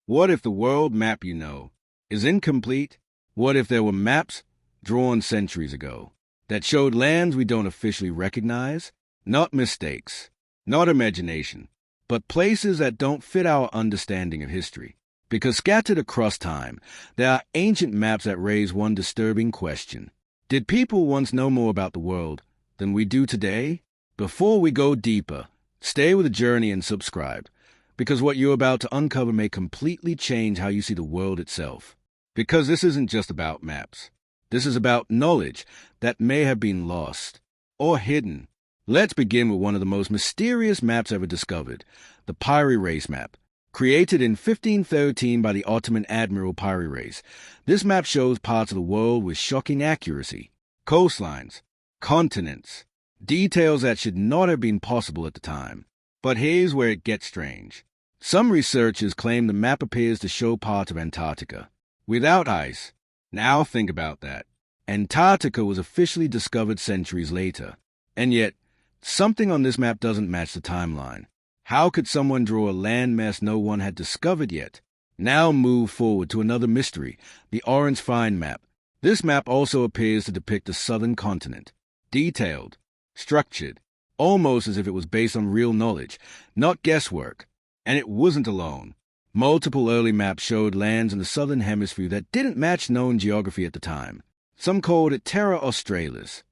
What if the world map you know is incomplete? What if there were maps drawn centuries ago that showed lands we don't officially recognize? Not mistakes, not imagination, but places that don't fit our understanding of history. Because scattered across time, there are ancient maps that raise one disturbing question. Did people once know more about the world than we do today? Before we go deeper, stay with the journey and subscribe, because what you're about to uncover may completely change how you see the world itself. Because this isn't just about maps. This is about knowledge that may have been lost or hidden. Let's begin with one of the most mysterious maps ever discovered, the Piri Reis Map. Created in 1513 by the Ottoman Admiral Piri Reis, this map shows parts of the world with shocking accuracy. Coastlines, continents, details that should not have been possible at the time. But here's where it gets strange. Some researchers claim the map appears to show parts of Antarctica without ice. Now think about that. Antarctica was officially discovered centuries later, and yet something on this map doesn't match the timeline. How could someone draw a landmass no one had discovered yet? Now move forward to another mystery, the Orange Fine Map. This map also appears to depict the southern continent. Detailed, structured, almost as if it was based on real knowledge, not guesswork. And it wasn't alone. Multiple early maps showed lands in the southern hemisphere that didn't match known geography at the time. Some called it Terra Australis,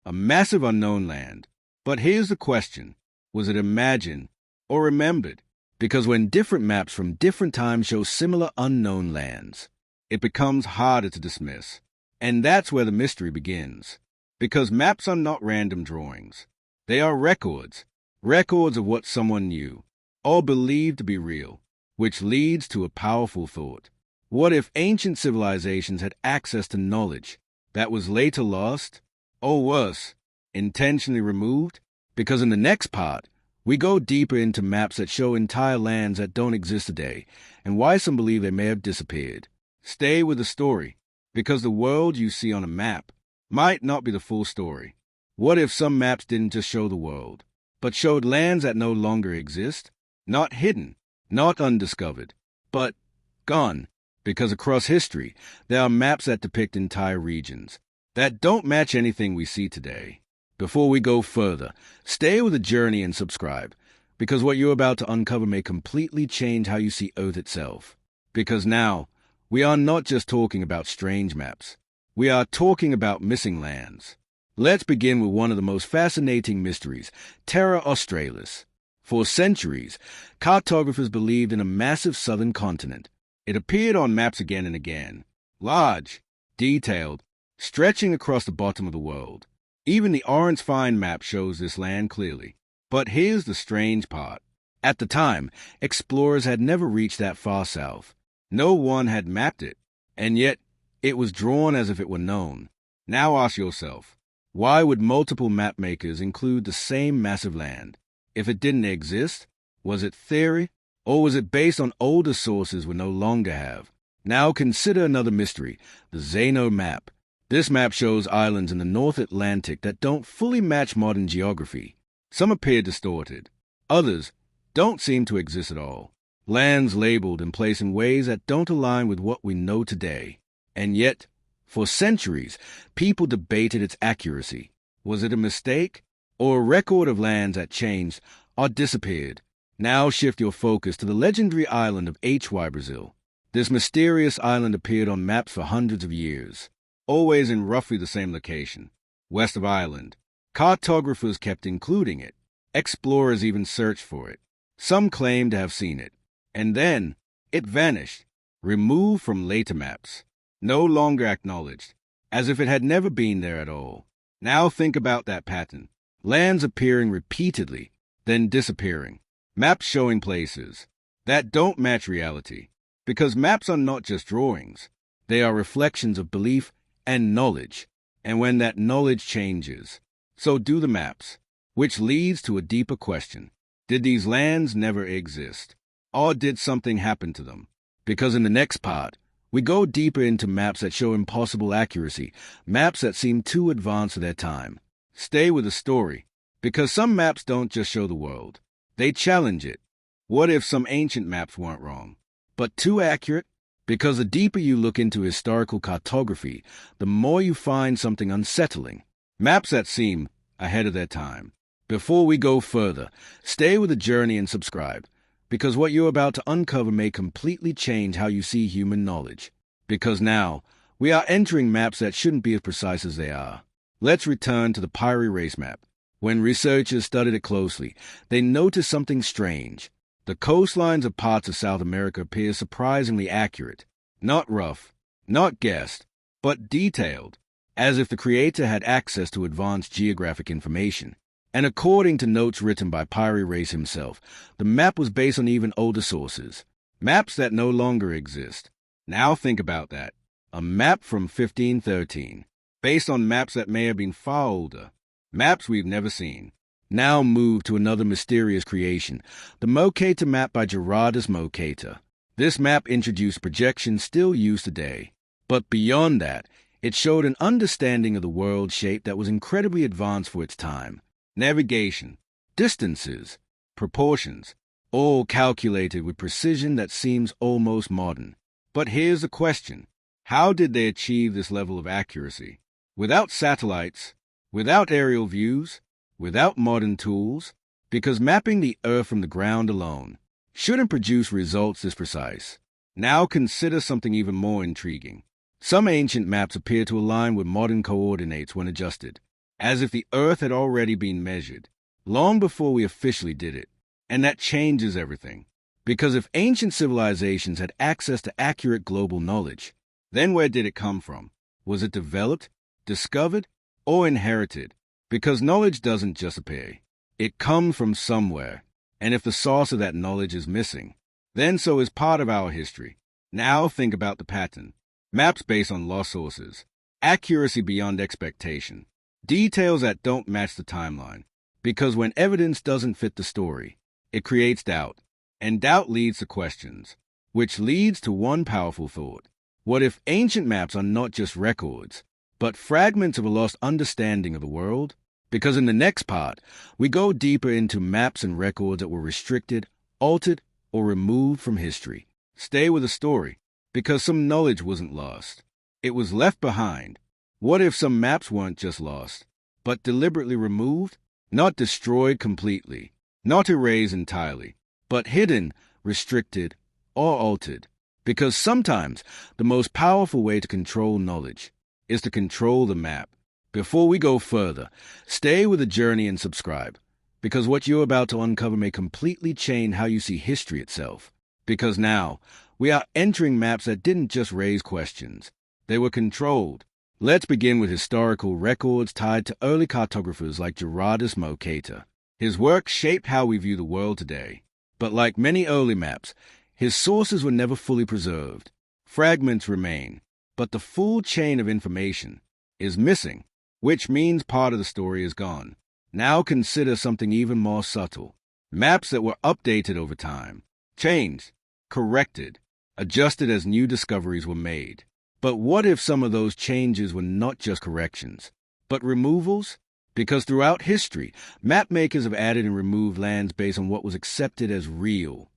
a massive unknown land. But here's the question. Was it imagined or remembered? Because when different maps from different times show similar unknown lands, it becomes harder to dismiss. And that's where the mystery begins. Because maps are not random drawings. They are records of what someone knew, or believed to be real, which leads to a powerful thought. What if ancient civilizations had access to knowledge that was later lost, or worse, intentionally removed? Because in the next part, we go deeper into maps that show entire lands that don't exist today, and why some believe they may have disappeared. Stay with the story, because the world you see on a map might not be the full story. What if some maps didn't just show the world, but showed lands that no longer exist? Not hidden, not undiscovered, but gone. Because across history, there are maps that depict entire regions that don't match anything we see today. Before we go further, stay with the journey and subscribe, because what you're about to uncover may completely change how you see Earth itself. Because now, we are not just talking about strange maps. We are talking about missing lands. Let's begin with one of the most fascinating mysteries, Terra Australis. For centuries, cartographers believed in a massive southern continent. It appeared on maps again and again, large, detailed, stretching across the bottom of the world. Even the Orange Fine Map shows this land clearly. But here's the strange part. At the time, explorers had never reached that far south. No one had mapped it, and yet it was drawn as if it were known. Now ask yourself, why would multiple map makers include the same massive land? If it didn't exist, was it theory, or was it based on older sources we no longer have? Now consider another mystery, the Zeno Map. This map shows islands in the North Atlantic that don't fully match modern geography. Some appear distorted. Others don't seem to exist at all. Lands labeled and placed in ways that don't align with what we know today. And yet, for centuries, people debated its accuracy. Was it a mistake, or a record of lands that changed or disappeared? Now shift your focus to the legendary island of Hy-Brasil. This mysterious island appeared on maps for hundreds of years, always in roughly the same location, west of Ireland. Cartographers kept including it. Explorers even searched for it. Some claimed to have seen it. And then it vanished, removed from later maps, no longer acknowledged, as if it had never been there at all. Now think about that pattern. Lands appearing repeatedly, then disappearing. Maps showing places that don't match reality. Because maps are not just drawings. They are reflections of belief and knowledge. And when that knowledge changes, so do the maps. Which leads to a deeper question. Did these lands never exist? Or did something happen to them? Because in the next part, we go deeper into maps that show impossible accuracy, maps that seem too advanced for their time. Stay with the story, because some maps don't just show the world. They challenge it. What if some ancient maps weren't wrong? but too accurate, because the deeper you look into historical cartography, the more you find something unsettling. Maps that seem ahead of their time. Before we go further, stay with the journey and subscribe, because what you're about to uncover may completely change how you see human knowledge. Because now, we are entering maps that shouldn't be as precise as they are. Let's return to the Piri Reis Map. When researchers studied it closely, they noticed something strange. The coastlines of parts of South America appear surprisingly accurate. Not rough, not guessed, but detailed, as if the creator had access to advanced geographic information. And according to notes written by Piri Reis himself, the map was based on even older sources, maps that no longer exist. Now think about that. A map from 1513, based on maps that may have been far older, maps we've never seen. Now move to another mysterious creation, the Mocator map by Gerardus Mocator. This map introduced projections still used today. But beyond that, it showed an understanding of the world shape that was incredibly advanced for its time. Navigation, distances, proportions, all calculated with precision that seems almost modern. But here's the question. How did they achieve this level of accuracy? Without satellites, without aerial views, without modern tools, because mapping the Earth from the ground alone shouldn't produce results this precise. Now consider something even more intriguing. Some ancient maps appear to align with modern coordinates when adjusted, as if the Earth had already been measured, long before we officially did it. And that changes everything. Because if ancient civilizations had access to accurate global knowledge, then where did it come from? Was it developed, discovered, or inherited? Because knowledge doesn't just appear. It comes from somewhere. And if the source of that knowledge is missing, then so is part of our history. Now think about the pattern. Maps based on lost sources. Accuracy beyond expectation. Details that don't match the timeline. Because when evidence doesn't fit the story, it creates doubt. And doubt leads to questions, which leads to one powerful thought. What if ancient maps are not just records, but fragments of a lost understanding of the world? Because in the next part, we go deeper into maps and records that were restricted, altered, or removed from history. Stay with the story, because some knowledge wasn't lost. It was left behind. What if some maps weren't just lost, but deliberately removed? Not destroyed completely, not erased entirely, but hidden, restricted, or altered. Because sometimes the most powerful way to control knowledge is to control the map. Before we go further, stay with the journey and subscribe, because what you're about to uncover may completely change how you see history itself. Because now, we are entering maps that didn't just raise questions. They were controlled. Let's begin with historical records tied to early cartographers like Gerardus Mocator. His work shaped how we view the world today. But like many early maps, his sources were never fully preserved. Fragments remain, but the full chain of information is missing, which means part of the story is gone. Now consider something even more subtle. Maps that were updated over time, changed, corrected, adjusted as new discoveries were made. But what if some of those changes were not just corrections, but removals? Because throughout history, map makers have added and removed lands based on what was accepted as real.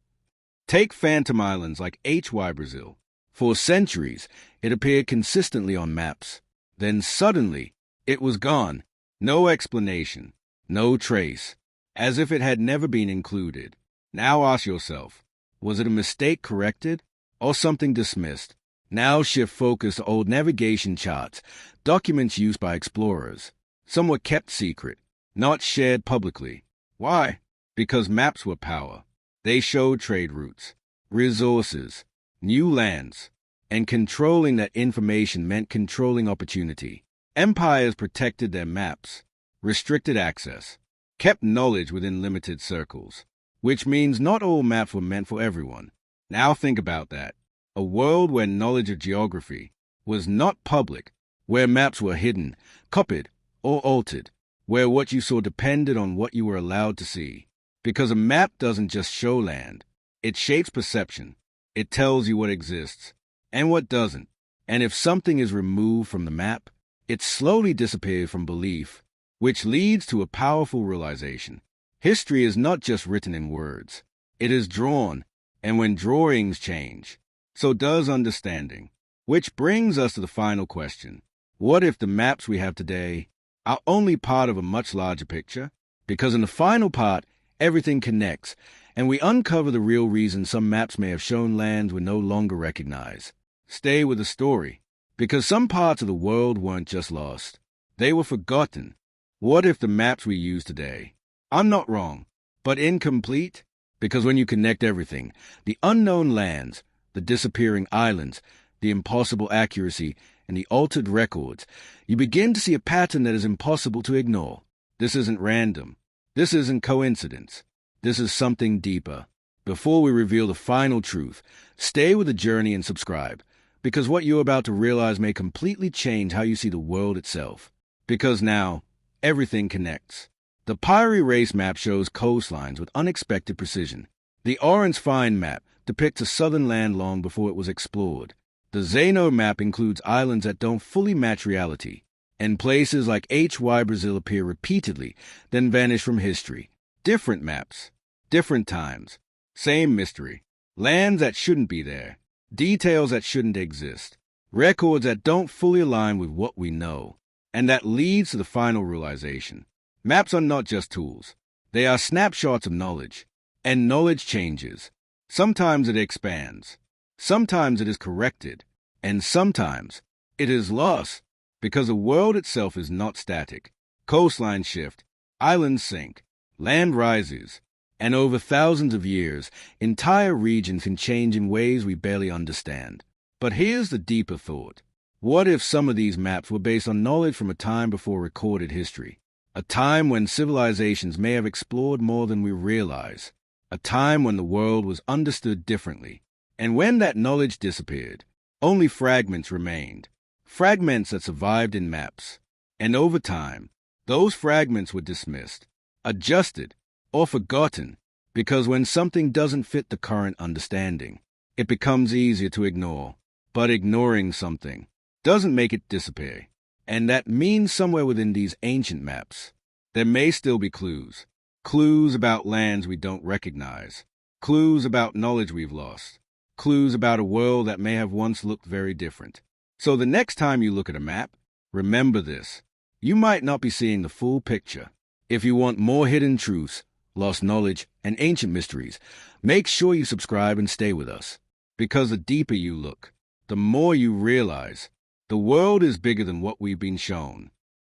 Take phantom islands like Hy-Brasil. For centuries, it appeared consistently on maps. Then suddenly, it was gone. No explanation, no trace, as if it had never been included. Now ask yourself, was it a mistake corrected or something dismissed? Now shift focus to old navigation charts, documents used by explorers. Some were kept secret, not shared publicly. Why? Because maps were power. They showed trade routes, resources, new lands, and controlling that information meant controlling opportunity. Empires protected their maps, restricted access, kept knowledge within limited circles, which means not all maps were meant for everyone. Now think about that. A world where knowledge of geography was not public, where maps were hidden, copied, or altered, where what you saw depended on what you were allowed to see. Because a map doesn't just show land, it shapes perception. It tells you what exists and what doesn't. And if something is removed from the map, it slowly disappears from belief, which leads to a powerful realization. History is not just written in words. It is drawn, And when drawings change, so does understanding. Which brings us to the final question. What if the maps we have today are only part of a much larger picture? Because in the final part, everything connects, and we uncover the real reason some maps may have shown lands we no longer recognize. Stay with the story, because some parts of the world weren't just lost. They were forgotten. What if the maps we use today are not wrong, but incomplete? Because when you connect everything, the unknown lands, the disappearing islands, the impossible accuracy, and the altered records, you begin to see a pattern that is impossible to ignore. This isn't random. This isn't coincidence. This is something deeper. Before we reveal the final truth, stay with the journey and subscribe, because what you're about to realize may completely change how you see the world itself. Because now, everything connects. The Piri Reis Map shows coastlines with unexpected precision. The Orange Fine Map depicts a southern land long before it was explored. The Zeno Map includes islands that don't fully match reality, and places like Hy-Brasil appear repeatedly, then vanish from history. Different maps, different times, same mystery. Lands that shouldn't be there, details that shouldn't exist, records that don't fully align with what we know. And that leads to the final realization. Maps are not just tools. They are snapshots of knowledge. And knowledge changes. Sometimes it expands. Sometimes it is corrected. And sometimes it is lost, because the world itself is not static. Coastlines shift, islands sink, land rises, and over thousands of years, entire regions can change in ways we barely understand. But here's the deeper thought. What if some of these maps were based on knowledge from a time before recorded history? A time when civilizations may have explored more than we realize. A time when the world was understood differently. And when that knowledge disappeared, only fragments remained. Fragments that survived in maps. And over time, those fragments were dismissed, adjusted, or forgotten, because when something doesn't fit the current understanding, it becomes easier to ignore. But ignoring something doesn't make it disappear. And that means somewhere within these ancient maps, there may still be clues. Clues about lands we don't recognize. Clues about knowledge we've lost. Clues about a world that may have once looked very different. So the next time you look at a map, remember this. You might not be seeing the full picture. If you want more hidden truths, lost knowledge, and ancient mysteries, make sure you subscribe and stay with us. Because the deeper you look, the more you realize the world is bigger than what we've been shown.